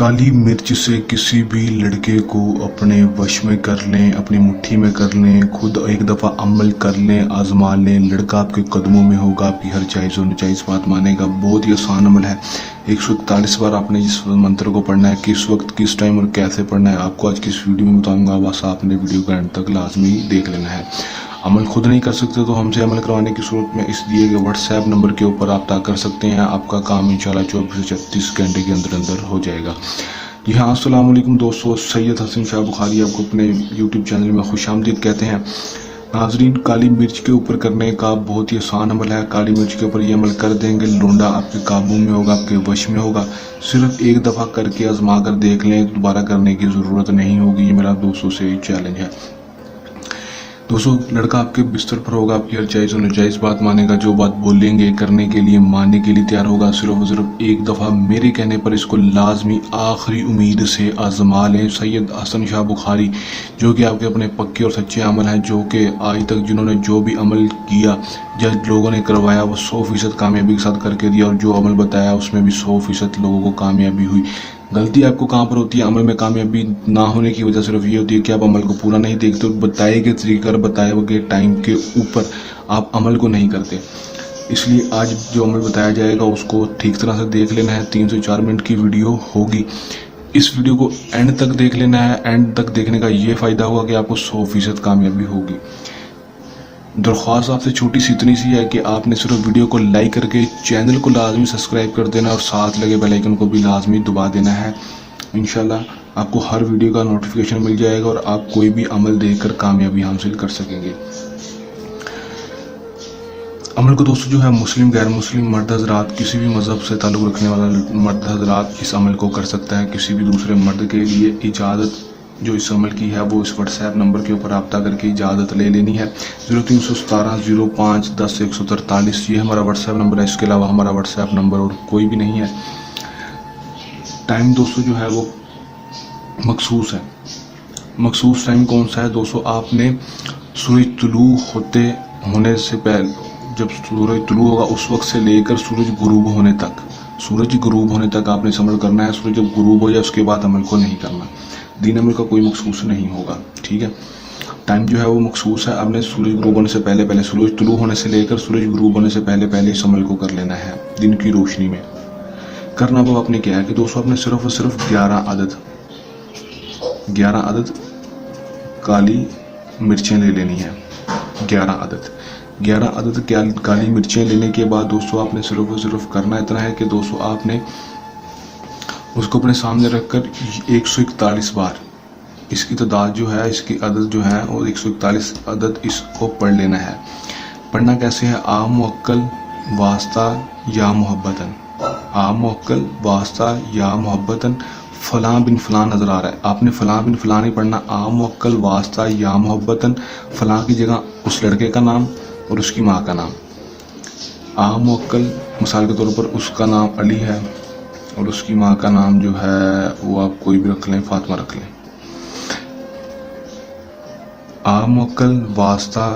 काली मिर्च से किसी भी लड़के को अपने वश में कर लें, अपनी मुट्ठी में कर लें, खुद एक दफ़ा अमल कर लें, आजमा लें, लड़का आपके कदमों में होगा, आपकी हर जायज़ और नाजायज़ बात मानेगा। बहुत ही आसान अमल है। 141 बार आपने इस मंत्र को पढ़ना है। किस वक्त, किस टाइम और कैसे पढ़ना है आपको आज की इस वीडियो में बताऊंगा। बस आपने वीडियो का एंड तक लाजमी देख लेना है। अमल खुद नहीं कर सकते तो हमसे अमल करवाने की सूरत में इस दिए गए व्हाट्सएप नंबर के ऊपर रब्ता कर सकते हैं। आपका काम इंशाल्लाह 24 से 36 घंटे के अंदर हो जाएगा। जी हाँ, अस्सलाम वालेकुम दोस्तों, सैयद हसन शाह बुखारी आपको अपने यूट्यूब चैनल में खुशामदीद कहते हैं। नाजरीन, काली मिर्च के ऊपर करने का बहुत ही आसान अमल है। काली मिर्च के ऊपर ये अमल कर देंगे, लोंडा आपके काबू में होगा, आपके वश में होगा। सिर्फ एक दफ़ा करके आजमा कर देख लें, दोबारा करने की ज़रूरत नहीं होगी। ये मेरा दोस्तों से चैलेंज है। दोस्तों, लड़का आपके बिस्तर पर होगा, आपकी हर जायज़ और नाजायज़ बात मानेगा। जो बात बोलेंगे करने के लिए, मानने के लिए तैयार होगा। सिर्फ एक दफ़ा मेरे कहने पर इसको लाजमी आखिरी उम्मीद से आजमा लें। सैयद हसन शाह बुखारी, जो कि आपके अपने पक्के और सच्चे अमल हैं, जो कि आज तक जिन्होंने जो भी अमल किया, जब लोगों ने करवाया, वो 100% कामयाबी के साथ करके दिया, और जो अमल बताया उसमें भी 100% लोगों को कामयाबी हुई। गलती आपको कहाँ पर होती है? अमल में कामयाबी ना होने की वजह सिर्फ ये होती है कि आप अमल को पूरा नहीं देखते, बताए गए तरीके और बताए गए टाइम के ऊपर आप अमल को नहीं करते। इसलिए आज जो अमल बताया जाएगा उसको ठीक तरह से देख लेना है। 3 से 4 मिनट की वीडियो होगी। इस वीडियो को एंड तक देख लेना है। एंड तक देखने का ये फ़ायदा होगा कि आपको 100% कामयाबी होगी। दरख्वास्त आपसे छोटी सी इतनी सी है कि आपने सिर्फ वीडियो को लाइक करके चैनल को लाजमी सब्सक्राइब कर देना, और साथ लगे बेल आइकन को भी लाजमी दबा देना है। इंशाल्लाह आपको हर वीडियो का नोटिफिकेशन मिल जाएगा और आप कोई भी अमल देखकर कामयाबी हासिल कर सकेंगे। अमल को दोस्तों जो है मुस्लिम, गैर मुस्लिम, मर्द हजरात, किसी भी मज़हब से ताल्लुक़ रखने वाला मर्द हजरात इस अमल को कर सकता है। किसी भी दूसरे मर्द के लिए इजाज़त जो इस अमल की है वो इस व्हाट्सएप नंबर के ऊपर रब्ता करके इजाज़त ले लेनी है। 0317 05 10 143 ये हमारा व्हाट्सएप नंबर है। इसके अलावा हमारा व्हाट्सएप नंबर और कोई भी नहीं है। टाइम दोस्तों जो है वो मखसूस है। मखसूस टाइम कौन सा है दोस्तों? आपने सूरज तुलू होने से पहले, जब सूरज तुलू होगा उस वक्त से लेकर सूरज गुरूब होने तक आपने अमल करना है। सूरज जब गुरूब हो जाए उसके बाद अमल को नहीं करना। दीन अमल का कोई मखसूस नहीं होगा, ठीक है। टाइम जो है वो मखसूस है। आपने सूरज गुरूब होने से पहले, सूरज तुलू होने से लेकर सूरज गुरूब होने से पहले इस अमल को कर लेना है। दिन की रोशनी में करना वो आपने क्या है कि दोस्तों आपने सिर्फ और सिर्फ 11 अदद काली मिर्चें ले लेनी है। 11 अदद काली मिर्चें लेने के बाद दोस्तों आपने सिर्फ और सिर्फ करना इतना है कि दोस्तों आपने उसको अपने सामने रखकर 141 बार, इसकी तादाद जो है, इसकी अदद जो है वो 141 अदद इसको पढ़ लेना है। पढ़ना कैसे है? आ मुअक्कल वास्ता या मोहब्बतन, आ मुअक्कल वास्ता या मोहब्बतन, फलां बिन फलां नज़र आ रहा है, आपने फलां बिन फलां नहीं पढ़ना। आ मुअक्कल वास्ता या मोहब्बतन, फलां की जगह उस लड़के का नाम और उसकी माँ का नाम। आ मुअक्कल मिसाल के तौर पर उसका नाम अली है और उसकी माँ का नाम जो है वो आप कोई भी रख लें, फातिमा रख लें। आ मुअक्कल वास्ता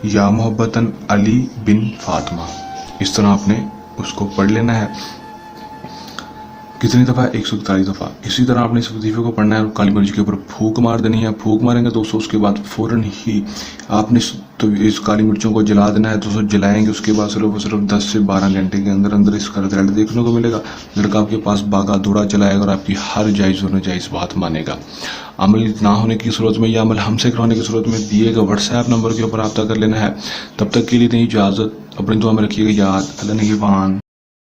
या मोहब्बतन अली बिन फातिमा, इस तरह आपने उसको पढ़ लेना है। कितनी दफ़ा? 141 दफ़ा। इसी तरह आपने इस वजीफे को पढ़ना है और काली मिर्च के ऊपर फूंक मार देनी है। फूंक मारेंगे दोस्तों उसके बाद फ़ौरन ही आपने तो इस काली मिर्चों को जला देना है। दोस्तों जलाएंगे उसके बाद सिर्फ 10 से 12 घंटे के अंदर इसका रिजल्ट देखने को मिलेगा। लड़का आपके पास बागा दौड़ा चलाएगा और आपकी हर जायज़ और नाजायज़ बात मानेगा। अमल ना होने की सूरत में या अमल हमसे करवाने की सूरत में दिए गए व्हाट्सएप नंबर के ऊपर रब्ता कर लेना है। तब तक के लिए नहीं इजाज़त। अपनी दुआ में रखिएगा याद। अल्लाह निगहबान।